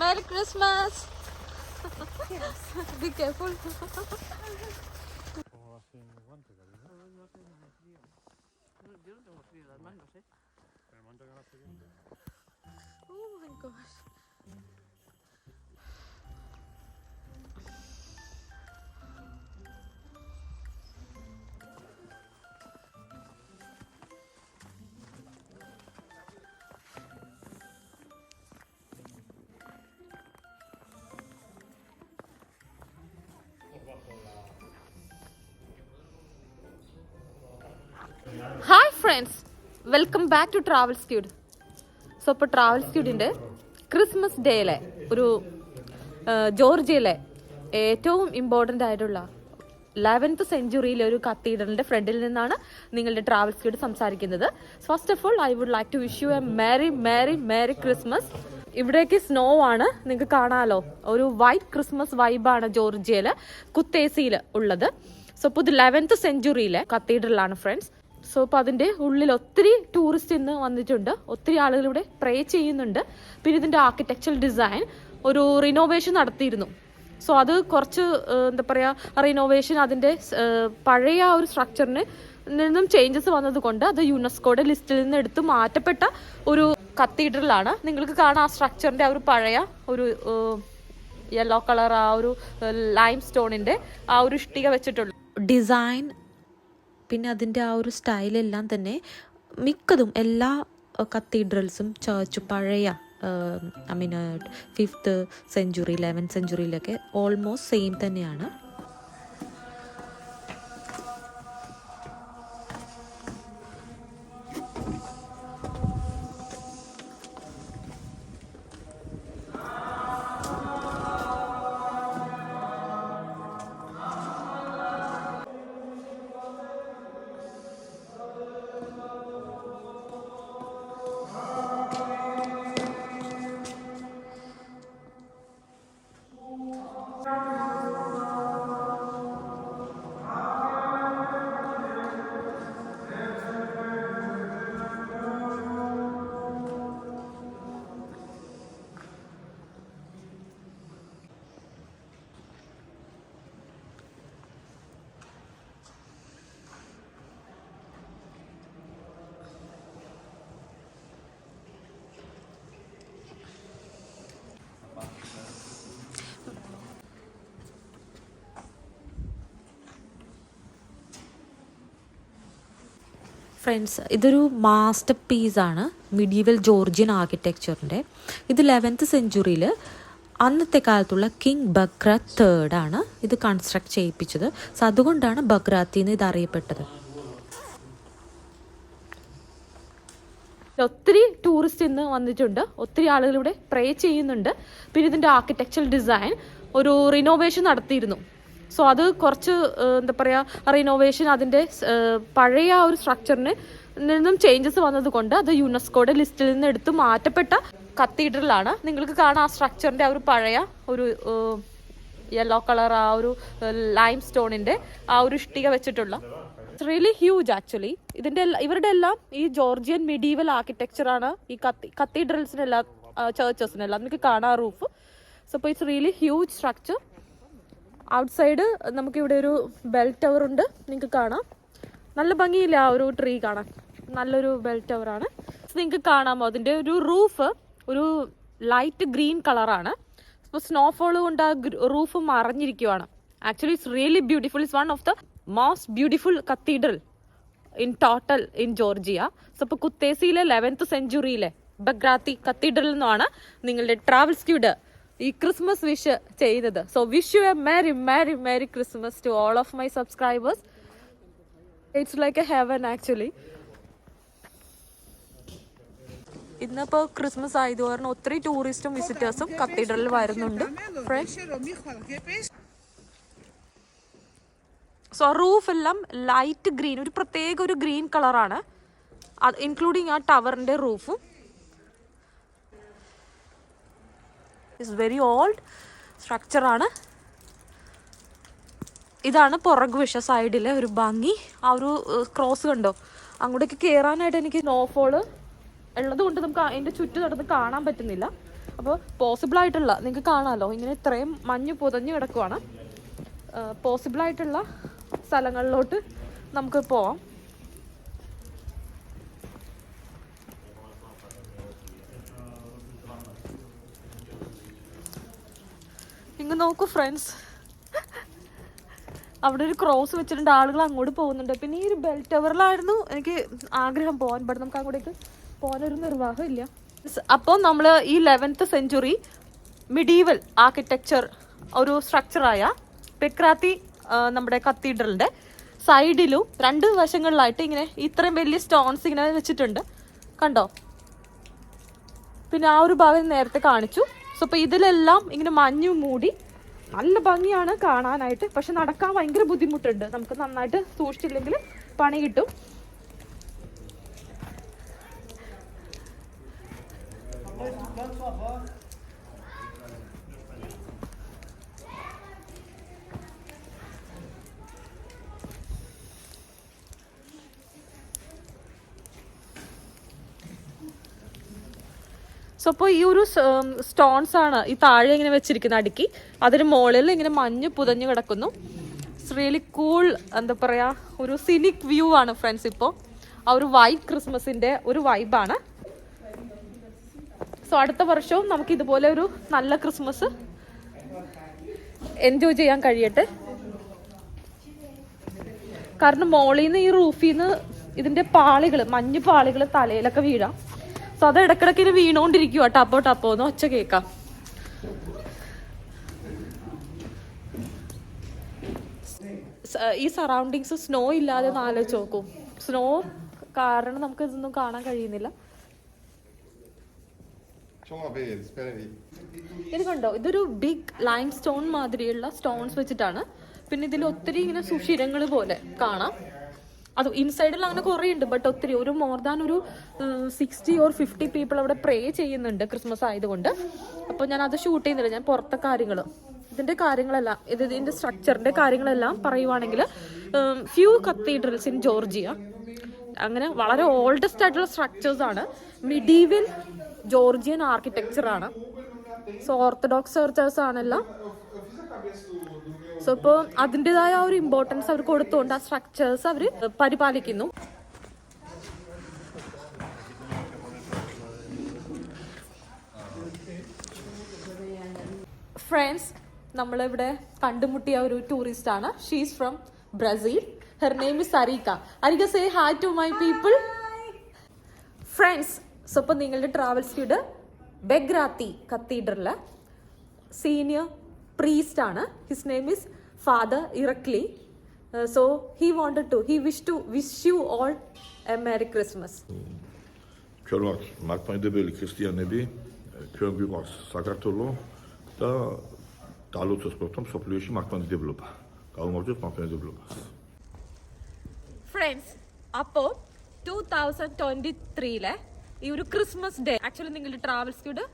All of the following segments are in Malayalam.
Merry Christmas. Yes. Be careful. Oh my gosh. Hi friends, welcome back to travel skewed. So ഇപ്പോൾ ട്രാവൽ സ്ക്യൂഡിൻ്റെ ക്രിസ്മസ് ഡേയിലെ ഒരു ജോർജിയയിലെ ഏറ്റവും ഇമ്പോർട്ടൻ്റ് ആയിട്ടുള്ള 11th സെഞ്ച്വറിയിലെ ഒരു കത്തീഡ്രലിൻ്റെ ഫ്രണ്ടിൽ നിന്നാണ് നിങ്ങളുടെ ട്രാവൽ സ്ക്യൂഡ് സംസാരിക്കുന്നത്. First of all I would like to wish you a merry merry merry Christmas. ഇവിടേക്ക് സ്നോ ആണ്, നിങ്ങൾക്ക് കാണാമല്ലോ. ഒരു വൈറ്റ് ക്രിസ്മസ് വൈബാണ് ജോർജിയയിൽ കുത്തേസിയിൽ ഉള്ളത്. സോ ഇപ്പോൾ ഇത് 11th സെഞ്ച്വറിയിലെ കത്തീഡ്രലാണ് ഫ്രണ്ട്സ്. സോ അപ്പോൾ അതിൻ്റെ ഉള്ളിൽ ഒത്തിരി ടൂറിസ്റ്റ് ഇന്ന് വന്നിട്ടുണ്ട്, ഒത്തിരി ആളുകൾ ഇവിടെ പ്രേ ചെയ്യുന്നുണ്ട്. പിന്നെ ഇതിൻ്റെ ആർക്കിടെക്ചറൽ ഡിസൈൻ ഒരു റിനോവേഷൻ നടത്തിയിരുന്നു. സോ അത് കുറച്ച് എന്താ പറയുക, റിനോവേഷൻ അതിൻ്റെ പഴയ ആ ഒരു സ്ട്രക്ചറിന് നിന്നും ചേഞ്ചസ് വന്നതുകൊണ്ട് അത് യുനെസ്കോയുടെ ലിസ്റ്റിൽ നിന്ന് എടുത്ത് മാറ്റപ്പെട്ട ഒരു കത്തീഡ്രലാണ്. നിങ്ങൾക്ക് കാണാം ആ സ്ട്രക്ചറിൻ്റെ ആ ഒരു പഴയ ഒരു യെല്ലോ കളർ ആ ഒരു ലൈം സ്റ്റോണിൻ്റെ ആ ഒരു ഇഷ്ടിക വെച്ചിട്ടുള്ള ഡിസൈൻ, പിന്നെ അതിൻ്റെ ആ ഒരു സ്റ്റൈലെല്ലാം തന്നെ മിക്കതും എല്ലാ കത്തീഡ്രൽസും ചർച്ചും പഴയ I mean 5th century 11th സെഞ്ച്വറിയിലൊക്കെ ഓൾമോസ്റ്റ് സെയിം തന്നെയാണ്. ഫ്രണ്ട്സ്, ഇതൊരു മാസ്റ്റർ പീസാണ് മിഡീവൽ ജോർജിയൻ ആർക്കിടെക്ചറിൻ്റെ. ഇത് 11th സെഞ്ച്വറിയിൽ അന്നത്തെ കാലത്തുള്ള കിങ് ബഗ്രാത്ത് III ആണ് ഇത് കൺസ്ട്രക്ട് ചെയ്യിപ്പിച്ചത്. സോ അതുകൊണ്ടാണ് ബഗ്രാത്തി എന്ന് ഇത് അറിയപ്പെട്ടത്. ഒത്തിരി ടൂറിസ്റ്റ് ഇന്ന് വന്നിട്ടുണ്ട്, ഒത്തിരി ആളുകൾ ഇവിടെ പ്രേ ചെയ്യുന്നുണ്ട്. പിന്നെ ഇതിൻ്റെ ആർക്കിടെക്ചറൽ ഡിസൈൻ ഒരു റിനോവേഷൻ നടത്തിയിരുന്നു. സോ അത് കുറച്ച് എന്താ പറയുക, റിനോവേഷൻ അതിൻ്റെ പഴയ ആ ഒരു സ്ട്രക്ചറിന് നിന്നും ചേഞ്ചസ് വന്നതുകൊണ്ട് അത് യുനെസ്കോയുടെ ലിസ്റ്റിൽ നിന്ന് എടുത്ത് മാറ്റപ്പെട്ട കത്തീഡ്രലാണ്. നിങ്ങൾക്ക് കാണാം ആ സ്ട്രക്ചറിൻ്റെ ആ ഒരു പഴയ ഒരു യെല്ലോ കളർ ആ ഒരു ലൈം സ്റ്റോണിൻ്റെ ആ ഒരു ഇഷ്ടിക വെച്ചിട്ടുള്ള ഇറ്റ്സ് റിയലി ഹ്യൂജ് ആക്ച്വലി. ഇവരുടെ എല്ലാം ഈ ജോർജിയൻ മിഡീവൽ ആർക്കിടെക്ചറാണ് ഈ കത്തീഡ്രൽസിനെല്ലാം ചർച്ചസിനെല്ലാം. നിങ്ങൾക്ക് കാണാം റൂഫ്. സോ അപ്പോൾ it's really huge structure. Outside നമുക്കിവിടെ ഒരു ബെൽ ടവർ ഉണ്ട്, നിങ്ങൾക്ക് കാണാം. നല്ല ഭംഗിയില്ല ആ ഒരു ട്രീ കാണാൻ, നല്ലൊരു ബെൽ ടവറാണ്. നിങ്ങൾക്ക് കാണാമോ അതിൻ്റെ ഒരു റൂഫ് ഒരു ലൈറ്റ് ഗ്രീൻ കളറാണ്. ഇപ്പോൾ സ്നോഫോൾ കൊണ്ട് ആ റൂഫ് മറഞ്ഞിരിക്കുവാണ്. Actually it's really beautiful. It's one of the most beautiful cathedral in total in Georgia. So ഇപ്പോൾ കുത്തേസിയിലെ 11th സെഞ്ച്വറിയിലെ ബഗ്രാത്തി കത്തീഡ്രൽ നിന്നാണ് നിങ്ങളുടെ ട്രാവൽ സ്ക്യൂഡ് ഈ ക്രിസ്മസ് വിഷ് ചെയ്തത്. So wish you a merry merry merry Christmas to all of my subscribers. It's like a heaven actually. ഇന്നിപ്പോൾ ക്രിസ്മസ് ആയത് കാരണം ഒത്തിരി ടൂറിസ്റ്റും വിസിറ്റേഴ്സും കത്തീഡ്രലിൽ വരുന്നുണ്ട്. സോ റൂഫ് എല്ലാം ലൈറ്റ് ഗ്രീൻ, ഒരു പ്രത്യേക ഒരു ഗ്രീൻ കളറാണ്, ഇൻക്ലൂഡിങ് ആ ടവറിൻ്റെ റൂഫും. ഇറ്റ്സ് വെരി ഓൾഡ് സ്ട്രക്ചറാണ്. ഇതാണ് പുറകുവശ സൈഡിലെ ഒരു ഭംഗി. ആ ഒരു ക്രോസ് കണ്ടോ, അങ്ങോട്ടേക്ക് കയറാനായിട്ട് എനിക്ക് സ്നോഫോള് ഉള്ളത് കൊണ്ട് നമുക്ക് അതിൻ്റെ ചുറ്റും നടന്ന് കാണാൻ പറ്റുന്നില്ല. അപ്പോൾ പോസിബിൾ ആയിട്ടുള്ള നിങ്ങൾക്ക് കാണാമല്ലോ ഇങ്ങനെ ഇത്രയും മഞ്ഞ് പുതഞ്ഞ് കിടക്കുവാണ്. പോസിബിൾ ആയിട്ടുള്ള സ്ഥലങ്ങളിലോട്ട് നമുക്ക് പോവാം. ഇങ്ങ് നോക്കൂ ഫ്രണ്ട്സ്, അവിടെ ഒരു ക്രോസ് വെച്ചിട്ടുണ്ട്, ആളുകൾ അങ്ങോട്ട് പോകുന്നുണ്ട്. പിന്നെ ഈ ഒരു ബെൽ ടവറിലായിരുന്നു എനിക്ക് ആഗ്രഹം പോകാൻ, ബട്ട് നമുക്ക് അങ്ങോട്ടേക്ക് പോകാനൊരു നിർവാഹം ഇല്ല. അപ്പോൾ നമ്മൾ ഈ 11th സെഞ്ച്വറി മിഡീവൽ ആർക്കിടെക്ചർ ഒരു സ്ട്രക്ചറായ ബെഗ്രാത്തി നമ്മുടെ കത്തീഡ്രലിൻ്റെ സൈഡിലും 2 വശങ്ങളിലായിട്ട് ഇങ്ങനെ ഇത്രയും വലിയ സ്റ്റോൺസ് ഇങ്ങനെ വെച്ചിട്ടുണ്ട്, കണ്ടോ? പിന്നെ ആ ഒരു ഭാഗം നേരത്തെ കാണിച്ചു. സോ അപ്പോൾ ഇതിലെല്ലാം ഇങ്ങനെ മഞ്ഞ് മൂടി നല്ല ഭംഗിയാണ് കാണാനായിട്ട്. പക്ഷെ നടക്കാൻ ഭയങ്കര ബുദ്ധിമുട്ടുണ്ട്, നമുക്ക് നന്നായിട്ട് സൂക്ഷിച്ചില്ലെങ്കിൽ പണി കിട്ടും. സോ അപ്പോൾ ഈ ഒരു സ്റ്റോൺസ് ആണ് ഈ താഴെ ഇങ്ങനെ വെച്ചിരിക്കുന്നത് അടുക്കി, അതിന് മുകളിൽ ഇങ്ങനെ മഞ്ഞ് പുതഞ്ഞു കിടക്കുന്നു. ഇറ്റ്സ് റിയലി കൂൾ, എന്താ പറയുക, ഒരു സിനിക് വ്യൂ ആണ് ഫ്രണ്ട്സ്. ഇപ്പോൾ ആ ഒരു വൈറ്റ് ക്രിസ്മസിൻ്റെ ഒരു വൈബാണ്. സോ അടുത്ത വർഷവും നമുക്ക് ഇതുപോലെ ഒരു നല്ല ക്രിസ്മസ് എൻജോയ് ചെയ്യാൻ കഴിയട്ടെ. കാരണം മോളിൽ നിന്ന് ഈ റൂഫിൽ നിന്ന് ഇതിൻ്റെ പാളികൾ, മഞ്ഞ് പാളികൾ തലയിലൊക്കെ വീഴാം. സോ അത് ഇടക്കിടക്ക് ഇത് വീണോണ്ടിരിക്കുക, ടപ്പോ ടപ്പോന്ന് ഒച്ച കേൾക്കാം. ഈ സറൗണ്ടിങ്സ് സ്നോ ഇല്ലാതെ ഒന്ന് ആലോചിച്ച് നോക്കൂ. സ്നോ കാരണം നമുക്ക് ഇതൊന്നും കാണാൻ കഴിയുന്നില്ല. ഇത് കണ്ടോ, ഇതൊരു ബിഗ് ലൈം സ്റ്റോൺ മാതിരിയുള്ള സ്റ്റോൺസ് വെച്ചിട്ടാണ്. പിന്നെ ഇതിൽ ഒത്തിരി ഇങ്ങനെ സുഷിരങ്ങൾ പോലെ കാണാം. അത് ഇൻസൈഡിൽ അങ്ങനെ കുറേ ഉണ്ട്, ബട്ട് ഒത്തിരി ഒരു മോർ ദാൻ ഒരു 60 or 50 പീപ്പിൾ അവിടെ പ്രേ ചെയ്യുന്നുണ്ട് ക്രിസ്മസ് ആയതുകൊണ്ട്. അപ്പോൾ ഞാൻ അത് ഷൂട്ട് ചെയ്യുന്നില്ല, ഞാൻ പുറത്തെ കാര്യങ്ങൾ ഇതിൻ്റെ കാര്യങ്ങളെല്ലാം ഇതിൻ്റെ സ്ട്രക്ചറിൻ്റെ കാര്യങ്ങളെല്ലാം പറയുവാണെങ്കിൽ ഫ്യൂ കത്തീഡ്രൽസ് ഇൻ ജോർജിയ, അങ്ങനെ വളരെ ഓൾഡസ്റ്റ് ആയിട്ടുള്ള സ്ട്രക്ചേഴ്സാണ്. മിഡീവൽ ജോർജിയൻ ആർക്കിടെക്ചറാണ്. സോ ഓർത്തഡോക്സ് ചർച്ചേഴ്സ് ആണെല്ലാം. സോ ഇപ്പോൾ അതിൻ്റെതായ ഒരു ഇമ്പോർട്ടൻസ് അവർ കൊടുത്തുകൊണ്ട് ആ സ്ട്രക്ചേഴ്സ് അവർ പരിപാലിക്കുന്നു. ഫ്രണ്ട്സ്, നമ്മളിവിടെ കണ്ടുമുട്ടിയ ഒരു ടൂറിസ്റ്റ് ആണ്. She's from Brazil. Her name is Arika. Arika, say hi to my people. Friends, so ഇപ്പോൾ നിങ്ങളുടെ ട്രാവൽസ് ഗൈഡ് ബെഗ്രാത്തി കത്തീഡ്രലിലെ സീനിയർ priest ആണ്. His name is Father Irakli. So he wished to wish you all a Merry Christmas. ჩვენවත් მართლმადიდებელი ქრისტიანები, ჩვენ გვიყვარს საქართველო და დალოცოს პროექტს სოფლიოში მართლმადიდებლობა. გავუმარჯოთ მართლმადიდებლობას. Friends, അപ്പോൾ 2023-ലെ ഈ ഒരു ക്രിസ്മസ് ഡേ ആക്ച്വലി നിങ്ങളുടെ travels guide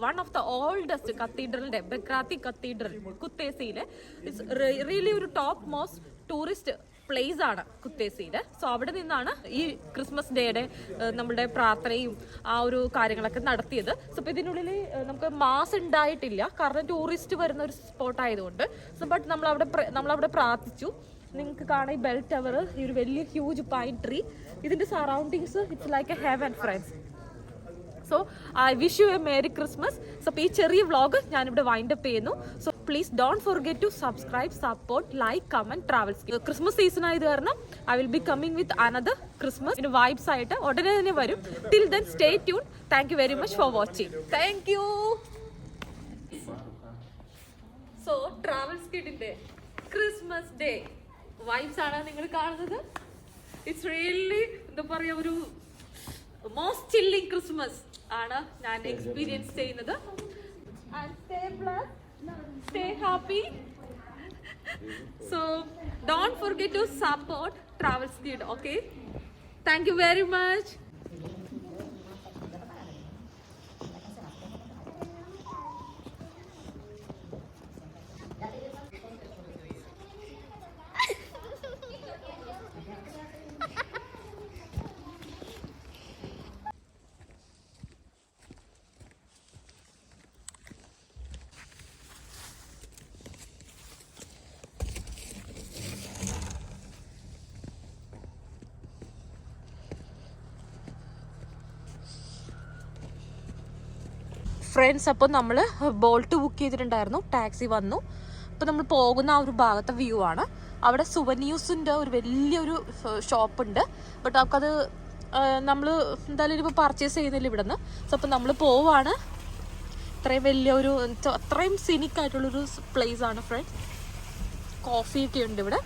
one of the oldest കത്തീഡ്രലിന്റെ ബെഗ്രാത്തി കത്തീഡ്രൽ കുത്തേസിയിലെ റിയലി ഒരു ടോപ്പ് മോസ്റ്റ് ടൂറിസ്റ്റ് പ്ലേസ് ആണ് കുത്തേസിയില്. സോ അവിടെ നിന്നാണ് ഈ ക്രിസ്മസ് ഡേയുടെ നമ്മുടെ പ്രാർത്ഥനയും ആ ഒരു കാര്യങ്ങളൊക്കെ നടത്തിയത്. സോ ഇപ്പൊ ഇതിനുള്ളിൽ നമുക്ക് മാസ് ഉണ്ടായിട്ടില്ല, കാരണം ടൂറിസ്റ്റ് വരുന്ന ഒരു സ്പോട്ട് ആയതുകൊണ്ട്. സോ ബട്ട് നമ്മളവിടെ പ്രാർത്ഥിച്ചു. നിങ്ങൾക്ക് കാണാം ഈ ബെൽ ടവർ, ഈ ഒരു വലിയ ഹ്യൂജ് പൈൻ ട്രീ, ഇതിന്റെ surroundings it's like a heaven friends. So I wish you a merry Christmas. So ഈ ചെറിയ വ്ളോഗ് ഞാനിവിടെ വൈൻഡ് അപ്പ് ചെയ്യുന്നു. So please don't forget to subscribe, support, like, comment. Travels Christmas season ആയത് കാരണം I will be coming with another Christmas vibes ആയിട്ട് ഉടനെ തന്നെ വരും. Till then stay tune. Thank you very much for watching. Thank you. So travels കിഡിന്റെ Christmas day vibes ആണ് നിങ്ങൾ കാണുന്നത്. ഇറ്റ്സ് റിയലി എന്താ പറയാ, ഒരു മോസ്റ്റ് ചില്ലിങ് ക്രിസ്മസ് ആണ് ഞാൻ എക്സ്പീരിയൻസ് ചെയ്യുന്നത്. And stay blessed, stay happy. So don't forget to support Travels Guide, okay? Thank you very much. Friends, അപ്പോൾ നമ്മൾ ബോൾട്ട് ബുക്ക് ചെയ്തിട്ടുണ്ടായിരുന്നു, ടാക്സി വന്നു. അപ്പോൾ നമ്മൾ പോകുന്ന ആ ഒരു ഭാഗത്തെ വ്യൂ ആണ്. അവിടെ സുവനീഴ്സിൻ്റെ ഒരു വലിയൊരു ഷോപ്പുണ്ട്. ബട്ട് നമുക്കത് നമ്മൾ എന്തായാലും ഇപ്പോൾ പർച്ചേസ് ചെയ്യുന്നില്ല ഇവിടെ നിന്ന്. സോ അപ്പോൾ നമ്മൾ പോവാണ്. ഇത്രയും വലിയൊരു അത്രയും സിനിക് ആയിട്ടുള്ളൊരു പ്ലേസ് ആണ് ഫ്രണ്ട്സ്. കോഫിയൊക്കെ ഉണ്ട് ഇവിടെ.